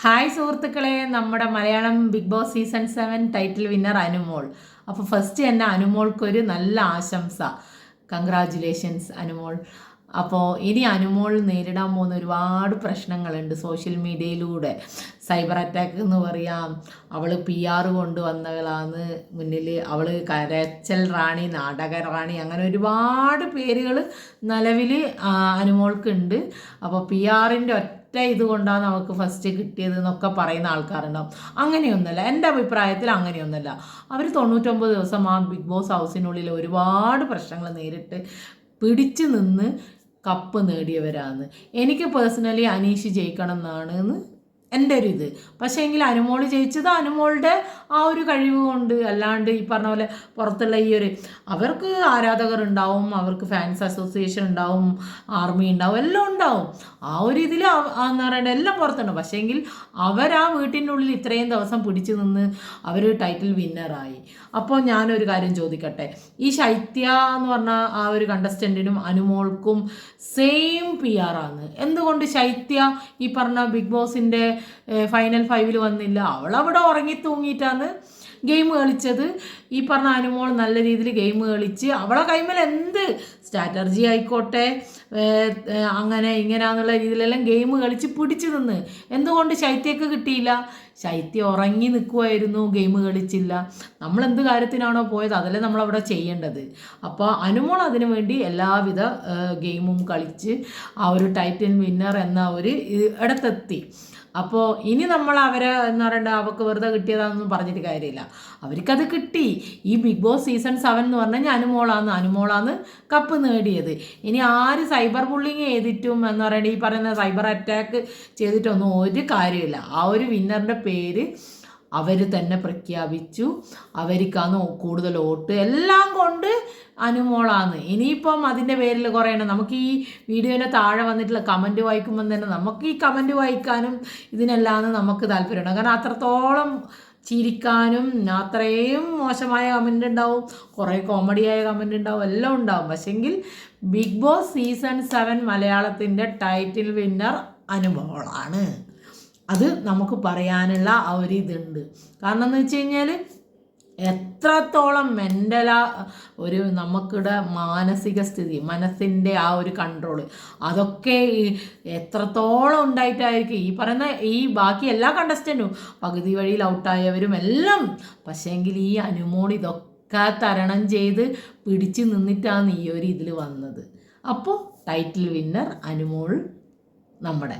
Hi സുഹൃത്തുക്കളെ, നമ്മുടെ Malayalam Bigg Boss season 7 title winner Anumol. അപ്പോൾ ഫസ്റ്റ് തന്നെ അനുമോൾക്കൊരു നല്ല ആശംസ. കൺഗ്രാജുലേഷൻസ് അനുമോൾ. അപ്പോൾ ഇനി അനുമോൾ നേരിടാൻ പോകുന്ന ഒരുപാട് പ്രശ്നങ്ങളുണ്ട് സോഷ്യൽ മീഡിയയിലൂടെ. സൈബർ അറ്റാക്ക് എന്ന് പറയാം, അവൾ PR കൊണ്ടുവന്നവളാണ് മുന്നിൽ, അവൾ കരച്ചൽ റാണി, നാടക റാണി, അങ്ങനെ ഒരുപാട് പേരുകൾ നിലവിൽ അനുമോൾക്കുണ്ട്. അപ്പോൾ PRൻ്റെ ഇതുകൊണ്ടാണ് അവൾക്ക് ഫസ്റ്റ് കിട്ടിയത് എന്നൊക്കെ പറയുന്ന ആൾക്കാരുണ്ടാവും. അങ്ങനെയൊന്നുമല്ല, എൻ്റെ അഭിപ്രായത്തിൽ അങ്ങനെയൊന്നുമല്ല. അവർ 99 ദിവസം ആ ബിഗ് ബോസ് ഹൗസിനുള്ളിൽ ഒരുപാട് പ്രശ്നങ്ങൾ നേരിട്ട് പിടിച്ചു നിന്ന് കപ്പ് നേടിയവരാണ്. എനിക്ക് പേഴ്സണലി അനീഷ് ജയിക്കണം എന്നാണ് എൻ്റെ ഒരു ഇത്. പക്ഷേ എങ്കിൽ അനുമോൾ ജയിച്ചത് അനുമോളുടെ ആ ഒരു കഴിവ് കൊണ്ട്, അല്ലാണ്ട് ഈ പറഞ്ഞ പോലെ പുറത്തുള്ള ഈ ഒരു അവർക്ക് ആരാധകർ ഉണ്ടാവും, അവർക്ക് ഫാൻസ് അസോസിയേഷൻ ഉണ്ടാവും, ആർമി ഉണ്ടാവും, എല്ലാം ഉണ്ടാവും. ആ ഒരു ഇതിൽ എന്ന് പറയേണ്ടത് എല്ലാം പുറത്തുണ്ട്. പക്ഷേ എങ്കിൽ അവർ ആ വീട്ടിൻ്റെ ഉള്ളിൽ ഇത്രയും ദിവസം പിടിച്ചു നിന്ന് അവർ ടൈറ്റിൽ വിന്നറായി. അപ്പോൾ ഞാനൊരു കാര്യം ചോദിക്കട്ടെ, ഈ ശൈത്യ എന്ന് പറഞ്ഞ ആ ഒരു കണ്ടസ്റ്റൻറ്റിനും അനുമോൾക്കും സെയിം PR ആണ്. എന്തുകൊണ്ട് ശൈത്യ ഈ പറഞ്ഞ ബിഗ് ബോസിൻ്റെ ഫൈനൽ 5 വന്നില്ല? അവളവിടെ ഉറങ്ങി തൂങ്ങിയിട്ടാണ് ഗെയിം കളിച്ചത്. ഈ പറഞ്ഞ അനുമോൾ നല്ല രീതിയിൽ ഗെയിം കളിച്ച് അവളെ കൈമേൽ എന്ത് സ്ട്രാറ്റജി ആയിക്കോട്ടെ, അങ്ങനെ ഇങ്ങനെയാന്നുള്ള രീതിയിലെല്ലാം ഗെയിം കളിച്ച് പിടിച്ചു നിന്ന്. എന്തുകൊണ്ട് ശൈത്യക്ക് കിട്ടിയില്ല? ശൈത്യ ഉറങ്ങി നിൽക്കുമായിരുന്നു, ഗെയിം കളിച്ചില്ല. നമ്മൾ എന്ത് കാര്യത്തിനാണോ പോയത് അതല്ലേ നമ്മളവിടെ ചെയ്യേണ്ടത്. അപ്പോൾ അനുമോൾ അതിനു വേണ്ടി എല്ലാവിധ ഗെയിമും കളിച്ച് ആ ഒരു ടൈറ്റിൽ വിന്നർ എന്ന ഒരു ഇടത്തെത്തി. അപ്പോൾ ഇനി നമ്മൾ അവരെ എന്ന് പറയേണ്ട അവർക്ക് വെറുതെ കിട്ടിയതാണെന്നും പറഞ്ഞിട്ട് കാര്യമില്ല. അവർക്കത് കിട്ടി. ഈ ബിഗ് ബോസ് സീസൺ 7 എന്ന് പറഞ്ഞു കഴിഞ്ഞാൽ അനുമോളാണ് കപ്പ് നേടിയത്. ഇനി ആര് സൈബർ ബുള്ളിങ് ചെയ്തിട്ടും എന്ന് പറയുന്നത് ഈ പറയുന്ന സൈബർ അറ്റാക്ക് ചെയ്തിട്ടൊന്നും ഒരു കാര്യമില്ല. ആ ഒരു വിന്നറിൻ്റെ പേര് അവർ തന്നെ പ്രഖ്യാപിച്ചു. അവർക്കാണ് കൂടുതൽ വോട്ട്, എല്ലാം കൊണ്ട് അനുമോളാണ്. ഇനിയിപ്പം അതിൻ്റെ പേരിൽ കുറേ എണ്ണം നമുക്ക് ഈ വീഡിയോൻ്റെ താഴെ വന്നിട്ടുള്ള കമൻറ്റ് വായിക്കുമ്പം തന്നെ നമുക്ക് ഈ കമൻറ്റ് വായിക്കാനും ഇതിനെല്ലാം നമുക്ക് താല്പര്യമുണ്ട്. കാരണം അത്രത്തോളം ചിരിക്കാനും അത്രയും മോശമായ കമൻ്റ് ഉണ്ടാവും, കുറേ കോമഡിയായ കമൻ്റ് ഉണ്ടാവും, എല്ലാം ഉണ്ടാവും. പക്ഷെങ്കിൽ ബിഗ് ബോസ് സീസൺ 7 മലയാളത്തിൻ്റെ ടൈറ്റിൽ വിന്നർ അനുമോളാണ്. അത് നമുക്ക് പറയാനുള്ള ആ ഒരു ഇതുണ്ട്. കാരണം എന്ന് വെച്ച് കഴിഞ്ഞാൽ എത്രത്തോളം ഒരു നമുക്കിടെ മാനസിക സ്ഥിതി, മനസ്സിൻ്റെ ആ ഒരു കൺട്രോള്, അതൊക്കെ എത്രത്തോളം ഉണ്ടായിട്ടായിരിക്കും ഈ പറയുന്ന ഈ ബാക്കി എല്ലാ കണ്ടസ്റ്റൻറ്റും പകുതി വഴിയിൽ ഔട്ടായവരും എല്ലാം. പക്ഷേങ്കിൽ ഈ അനുമോൾ ഇതൊക്കെ തരണം ചെയ്ത് പിടിച്ച് നിന്നിട്ടാണ് ഈ ഒരു ഇതിൽ വന്നത്. അപ്പോൾ ടൈറ്റിൽ വിന്നർ അനുമോൾ നമ്മുടെ